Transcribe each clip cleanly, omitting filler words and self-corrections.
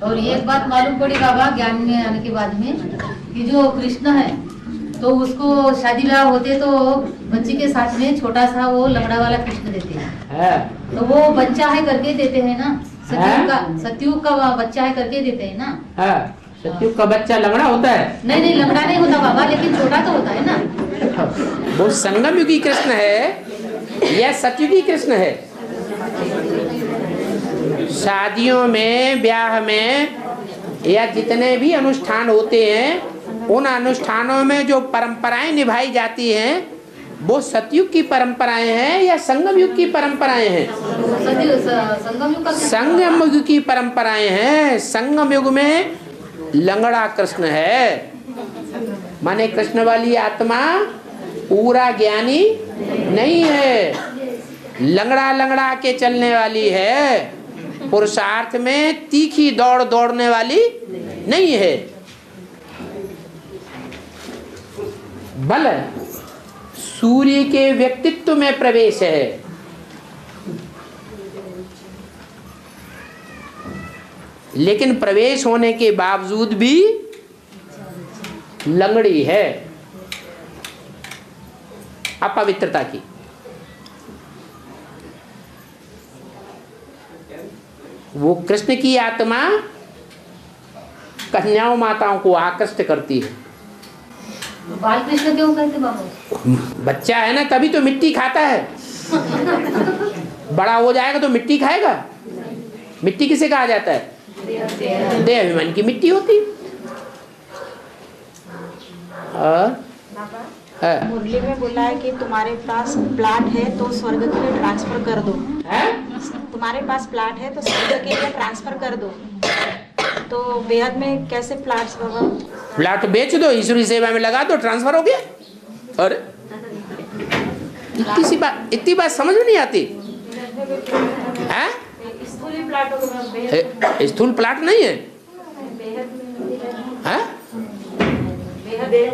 और एक बात मालूम पड़ी बाबा ज्ञान में आने के बाद में कि जो कृष्ण है तो उसको शादी ब्याह होते तो बच्ची के साथ में छोटा सा वो लंगड़ा वाला कृष्ण देते हैं, तो वो बच्चा है करके देते हैं ना, सतयुग का बच्चा है करके देते हैं ना। सतयुग का बच्चा लंगड़ा होता है? नहीं लंगड़ा नहीं होता बाबा, लेकिन छोटा तो होता है ना। वो संगम युगी कृष्ण है या सतयुगी कृष्ण है? शादियों में, ब्याह में या जितने भी अनुष्ठान होते हैं, उन अनुष्ठानों में जो परंपराएं निभाई जाती हैं वो सतयुग की परंपराएं हैं या संगम युग की परंपराएं हैं? संगम युग की परंपराएं हैं। संगम युग में लंगड़ा कृष्ण है, माने कृष्ण वाली आत्मा पूरा ज्ञानी नहीं है, लंगड़ा लंगड़ा के चलने वाली है, पुरुषार्थ में तीखी दौड़ दौड़ने वाली नहीं है। बल सूर्य के व्यक्तित्व में प्रवेश है। लेकिन प्रवेश होने के बावजूद भी लंगड़ी है, अपवित्रता की। वो कृष्ण की आत्मा कन्याओं माताओं को आकृष्ट करती है। बाल कृष्ण क्यों कहते बाबू? बच्चा है ना, तभी तो मिट्टी खाता है। बड़ा हो जाएगा तो मिट्टी खाएगा? मिट्टी किसे कहा जाता है? देह अभिमान की मिट्टी होती। मुरली में बोला है कि तुम्हारे पास प्लाट है तो स्वर्ग के लिए ट्रांसफर कर दो। तुम्हारे पास प्लाट है तो स्वर्ग के लिए ट्रांसफर कर दो। तो बेहद में कैसे प्लाट्स बाबा? प्लाट बेच दो, ईश्वरी सेवा में लगा दो, ट्रांसफर हो गया। और इतनी बात समझ में नहीं आती है? स्थूल प्लाट नहीं है,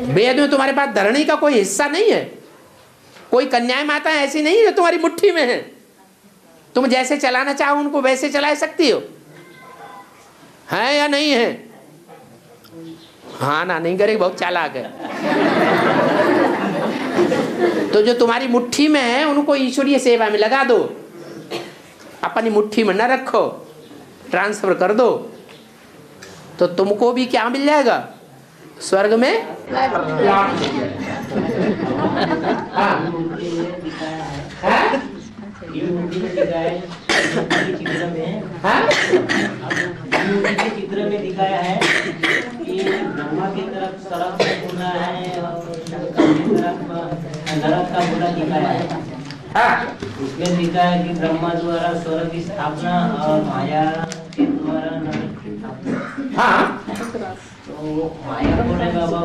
बेहद में तुम्हारे पास धरनी का कोई हिस्सा नहीं है। कोई कन्याएं माता ऐसी नहीं है तुम्हारी मुट्ठी में है, तुम जैसे चलाना चाहो उनको वैसे चला सकती हो, है या नहीं है? हाँ ना नहीं करेगी, बहुत चालाक है। तो जो तुम्हारी मुट्ठी में है उनको ईश्वरीय सेवा में लगा दो, अपनी मुट्ठी में न रखो, ट्रांसफर कर दो, तो तुमको भी क्या मिल जाएगा? स्वर्ग में चित्र में दिखाया है कि ब्रह्मा की तरफ सड़क पूरा है और शंकर की तरफ नरक का पूरा दिखाया है। उसमें दिखा है कि ब्रह्मा द्वारा स्वर्ग की स्थापना और माया के द्वारा नरक की स्थापना। तो माया कौन है बाबा?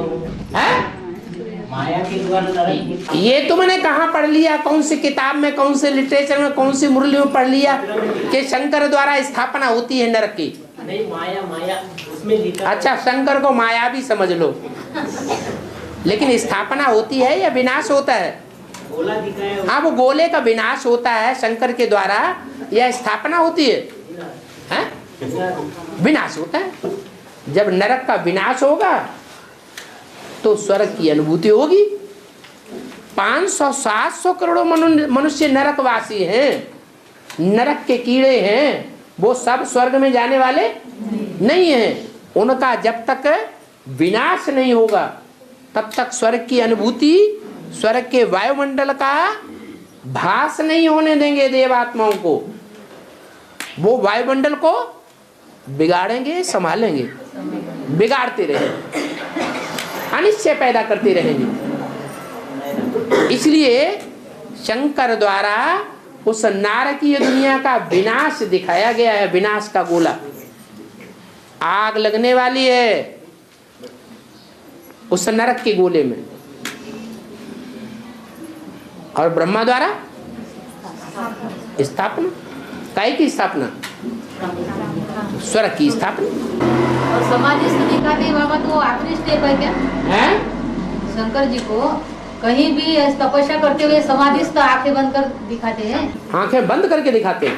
माया के द्वारा नरक। ये तुमने कहाँ पढ़ लिया? कौन सी किताब में, कौन से लिटरेचर में, कौन सी मुरली में पढ़ लिया कि शंकर द्वारा स्थापना होती है नरक की? नहीं, माया उसमें लिखा। अच्छा, शंकर को माया भी समझ लो, लेकिन स्थापना होती है या विनाश होता है? गोला दिखाया। हाँ, वो गोले का विनाश होता है शंकर के द्वारा या स्थापना होती है? विनाश होता है। जब नरक का विनाश होगा तो स्वर्ग की अनुभूति होगी। 500-700 करोड़ मनुष्य नरकवासी हैं, नरक के कीड़े हैं, वो सब स्वर्ग में जाने वाले नहीं हैं। उनका जब तक विनाश नहीं होगा तब तक स्वर्ग की अनुभूति, स्वर्ग के वायुमंडल का भास नहीं होने देंगे देवात्माओं को। वो वायुमंडल को बिगाड़ेंगे, संभालेंगे, बिगाड़ते रहेंगे, अनिश्चय पैदा करते रहेंगे। इसलिए शंकर द्वारा उस नारकीय दुनिया का विनाश दिखाया गया है। विनाश का गोला, आग लगने वाली है उस नरक के गोले में, और ब्रह्मा द्वारा स्थापना। काय की स्थापना? स्वर्ग की स्थापना। और समाधि से दिखाते बाबा, तो आखिरी स्टेप है क्या? है शंकर जी को कहीं भी तपस्या करते हुए समाधिस्थ आंखें बंद कर दिखाते हैं। आंखें बंद करके दिखाते हैं।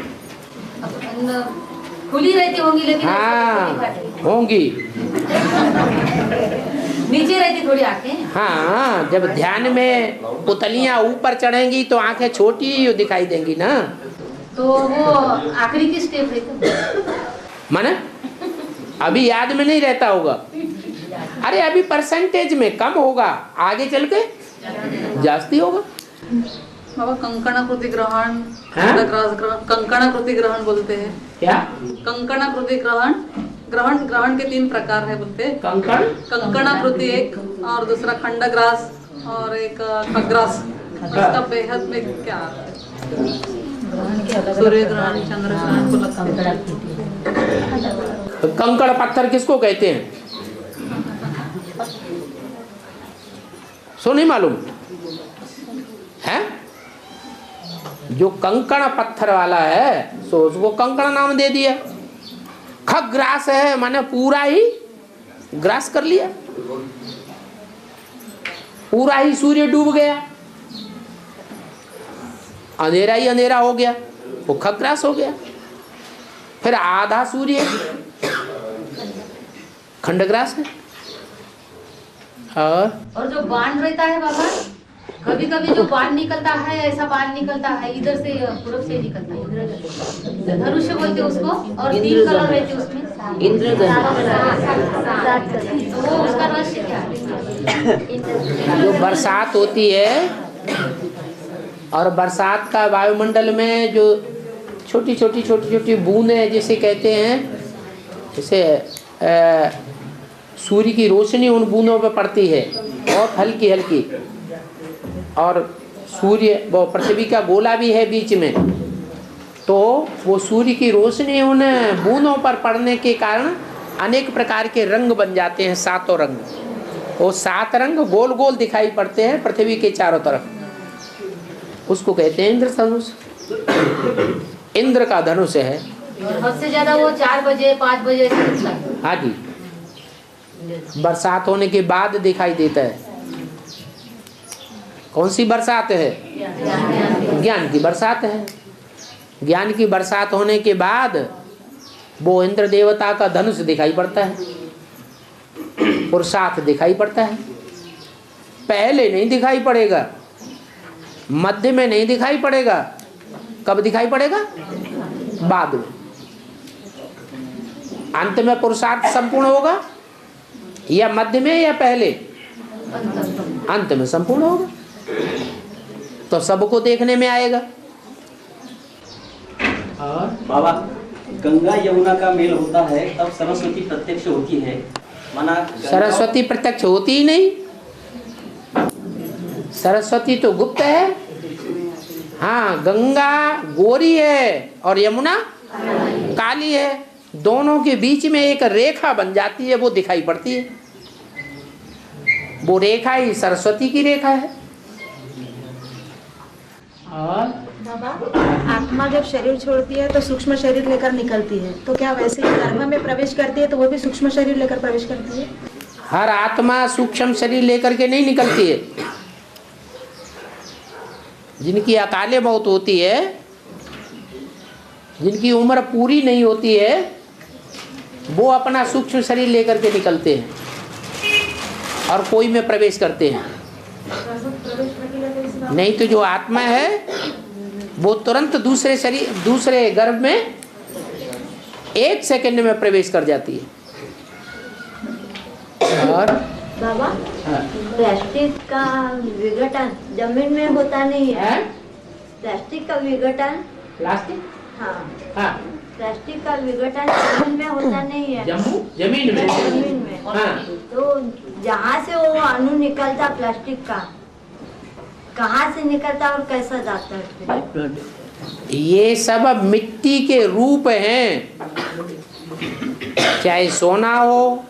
खुली रहती होंगी लेकिन हाँ होंगी, नीचे रहती थोड़ी आंखें। हाँ जब ध्यान में पुतलियां ऊपर चढ़ेंगी तो आंखें छोटी ही दिखाई देंगी ना। तो वो आखिरी की स्टेप है माने अभी याद में नहीं रहता होगा, अरे अभी परसेंटेज में कम होगा, आगे चल के जास्ती होगा। बाबा कंकणाकृति ग्रहण, कंकणाकृति ग्रहण बोलते हैं क्या? कंकणाकृति ग्रहण, ग्रहण के 3 प्रकार है बोलते हैं। कंकणाकृति एक, और दूसरा खंडग्रास और एक खग्रास। उसका बेहद में क्या सूर्य ग्रहण, चंद्र ग्रहण को लगता है। कंकड़ पत्थर किसको कहते हैं? सो नहीं मालूम है? जो कंकड़ पत्थर वाला है सो उसको कंकड़ नाम दे दिया। खग्रास है माने पूरा ही ग्रास कर लिया, पूरा ही सूर्य डूब गया, अंधेरा ही अंधेरा हो गया, वो खग्रास हो गया। फिर आधा सूर्य खंडग्रास है। और जो बाण रहता है बाबा, कभी कभी जो बाण निकलता है ऐसा बाण निकलता है, इधर से पूरब से निकलता है, धनुष बोलते उसको, और 3 कलर रहते उसमें, तो वो उसका रहस्य क्या है? जो बरसात होती है और बरसात का वायुमंडल में जो छोटी छोटी बूंदें जिसे कहते हैं, जैसे सूर्य की रोशनी उन बूंदों पर पड़ती है बहुत हल्की हल्की, और सूर्य वो पृथ्वी का गोला भी है बीच में, तो वो सूर्य की रोशनी उन बूंदों पर पड़ने के कारण अनेक प्रकार के रंग बन जाते हैं, 7 रंग। वो 7 रंग गोल गोल दिखाई पड़ते हैं पृथ्वी के चारों तरफ, उसको कहते हैं इंद्र धनुष। इंद्र का धनुष है। हद से ज्यादा वो 4 बजे 5 बजे ऐसे दिखता है। हाँ जी, बरसात होने के बाद दिखाई देता है। कौन सी बरसात है? ज्ञान की बरसात है। ज्ञान की बरसात होने के बाद वो इंद्र देवता का धनुष दिखाई पड़ता है, पुरुषार्थ दिखाई पड़ता है। पहले नहीं दिखाई पड़ेगा, मध्य में नहीं दिखाई पड़ेगा, कब दिखाई पड़ेगा? बाद में। अंत में पुरुषार्थ संपूर्ण होगा, या मध्य में या पहले? अंत में संपूर्ण होगा, तो सबको देखने में आएगा। और बाबा, गंगा यमुना का मेल होता है तब सरस्वती प्रत्यक्ष होती है, माना सरस्वती प्रत्यक्ष होती ही नहीं, सरस्वती तो गुप्त है। हाँ, गंगा गोरी है और यमुना काली है, दोनों के बीच में एक रेखा बन जाती है, वो दिखाई पड़ती है। वो रेखा ही सरस्वती की रेखा है। और बाबा, आत्मा जब शरीर छोड़ती है तो सूक्ष्म शरीर लेकर निकलती है, तो क्या वैसे ही गर्भ में प्रवेश करती है तो वो भी सूक्ष्म शरीर लेकर प्रवेश करती है? हर आत्मा सूक्ष्म शरीर लेकर के नहीं निकलती है। जिनकी अकाले मौत होती है, जिनकी उम्र पूरी नहीं होती है, वो अपना सूक्ष्म शरीर लेकर के निकलते हैं और कोई में प्रवेश करते हैं। नहीं तो जो आत्मा है वो तुरंत दूसरे शरीर, दूसरे गर्भ में 1 सेकंड में प्रवेश कर जाती है। और बाबा, प्लास्टिक का विघटन जमीन में होता नहीं है? प्लास्टिक का विघटन, प्लास्टिक, हाँ, हाँ, प्लास्टिक का विघटन जमीन में होता नहीं है? जमीन में, जमीन में। हाँ। तो जहाँ से वो अणु निकलता प्लास्टिक का, कहाँ से निकलता और कैसा जाता है? ये सब मिट्टी के रूप हैं, चाहे सोना हो,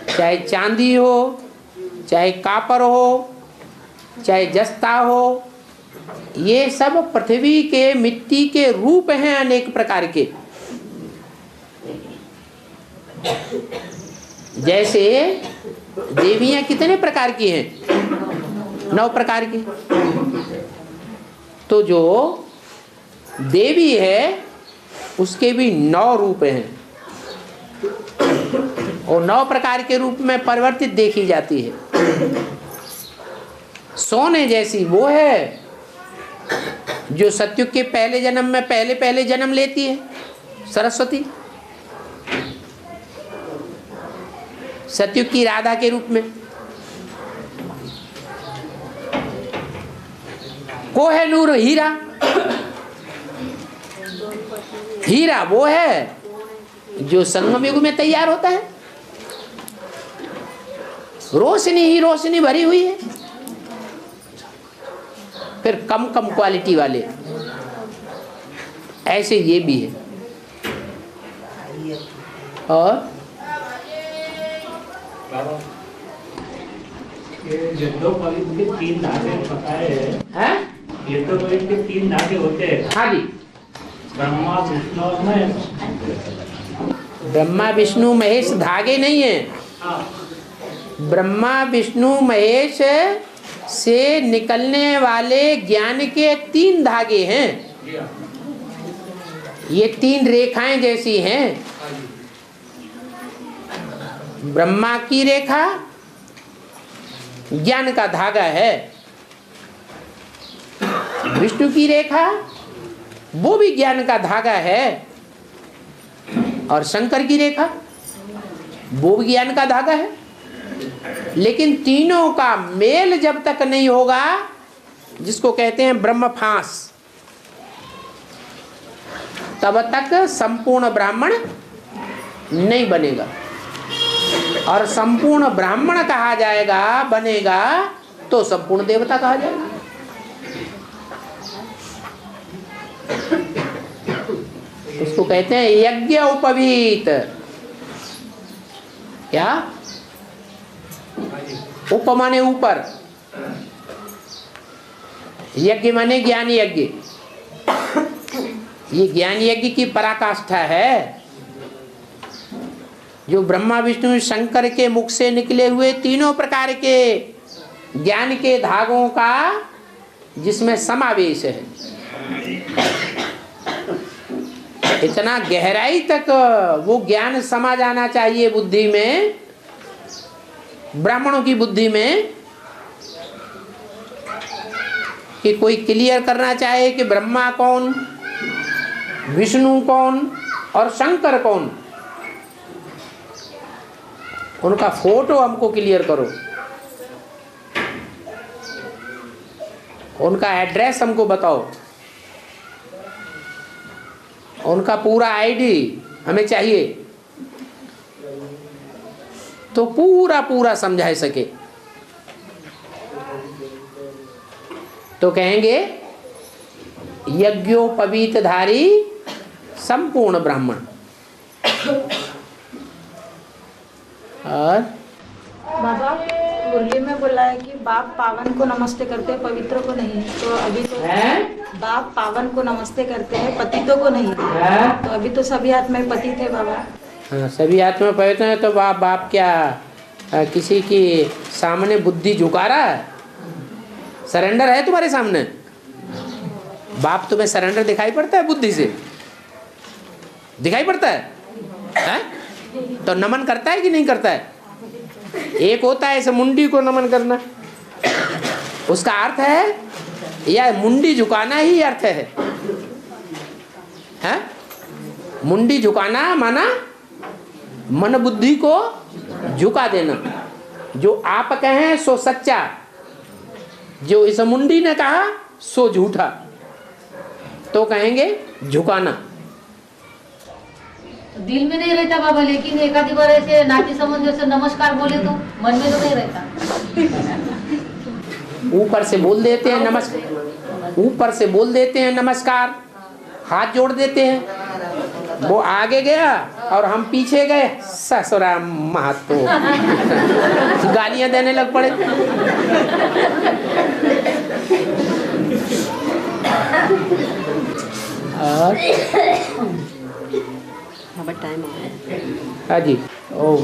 चाहे चांदी हो, चाहे कापर हो, चाहे जस्ता हो, ये सब पृथ्वी के मिट्टी के रूप हैं अनेक प्रकार के। जैसे देवियां कितने प्रकार की हैं? 9 प्रकार की। तो जो देवी है उसके भी 9 रूप हैं और 9 प्रकार के रूप में परिवर्तित देखी जाती है। सोने जैसी वो है जो सतयुग के पहले जन्म में पहले जन्म लेती है, सरस्वती, सतयुग की राधा के रूप में। कोहिनूर हीरा, हीरा वो है जो संगम युग में तैयार होता है। रोशनी ही रोशनी भरी हुई है। फिर कम क्वालिटी वाले ऐसे ये भी है। और ये यज्ञोपवीत के 3 धागे बताए हैं। यज्ञोपवीत के 3 धागे होते हैं। हाँ जी, ब्रह्मा विष्णु और महेश। ब्रह्मा विष्णु महेश धागे नहीं है। ब्रह्मा विष्णु महेश से निकलने वाले ज्ञान के 3 धागे हैं। ये 3 रेखाएं जैसी हैं। ब्रह्मा की रेखा ज्ञान का धागा है, विष्णु की रेखा वो भी ज्ञान का धागा है, और शंकर की रेखा वो भी ज्ञान का धागा है। लेकिन तीनों का मेल जब तक नहीं होगा, जिसको कहते हैं ब्रह्म फांस, तब तक संपूर्ण ब्राह्मण नहीं बनेगा। और संपूर्ण ब्राह्मण कहा जाएगा, बनेगा तो संपूर्ण देवता कहा जाएगा। उसको कहते हैं यज्ञ उपवीत। क्या? उप माने ऊपर, यज्ञ माने ज्ञान यज्ञ। ये ज्ञान यज्ञ की पराकाष्ठा है, जो ब्रह्मा विष्णु शंकर के मुख से निकले हुए तीनों प्रकार के ज्ञान के धागों का जिसमें समावेश है। इतना गहराई तक वो ज्ञान समा जाना चाहिए बुद्धि में, ब्राह्मणों की बुद्धि में, कि कोई क्लियर करना चाहे कि ब्रह्मा कौन, विष्णु कौन और शंकर कौन। उनका फोटो हमको क्लियर करो, उनका एड्रेस हमको बताओ, उनका पूरा आईडी हमें चाहिए, तो पूरा समझा सके। तो कहेंगे यज्ञोपवीतधारी संपूर्ण ब्राह्मण। और बाबा मुरली में बोला है कि बाप पावन को नमस्ते करते हैं, पवित्र को नहीं। तो अभी तो बाप पावन को नमस्ते करते हैं, पतितों को नहीं। तो अभी तो सभी आत्मा में पति थे बाबा। हाँ, सभी आत्मा पवित्र है। तो बाप क्या किसी की सामने बुद्धि झुका रहा है? सरेंडर है तुम्हारे सामने? बाप तुम्हें सरेंडर दिखाई पड़ता है? बुद्धि से दिखाई पड़ता है? तो नमन करता है कि नहीं करता है? एक होता है ऐसे मुंडी को नमन करना, उसका अर्थ है, या मुंडी झुकाना ही अर्थ है? मुंडी झुकाना माना मन बुद्धि को झुका देना। जो आप कहें सो सच्चा, जो इस मुंडी ने कहा सो झूठा, तो कहेंगे झुकाना। दिल में नहीं रहता बाबा, लेकिन एक आधी बार ऐसे नाती समझ से नमस्कार बोले तो मन में तो नहीं रहता। ऊपर से बोल देते हैं नमस्कार, ऊपर से बोल देते हैं नमस्कार, हाथ जोड़ देते हैं, वो आगे गया और हम पीछे गए, ससुरा महतो गालियां देने लग पड़े। और टाइम हो गया। हाँ जी, ओ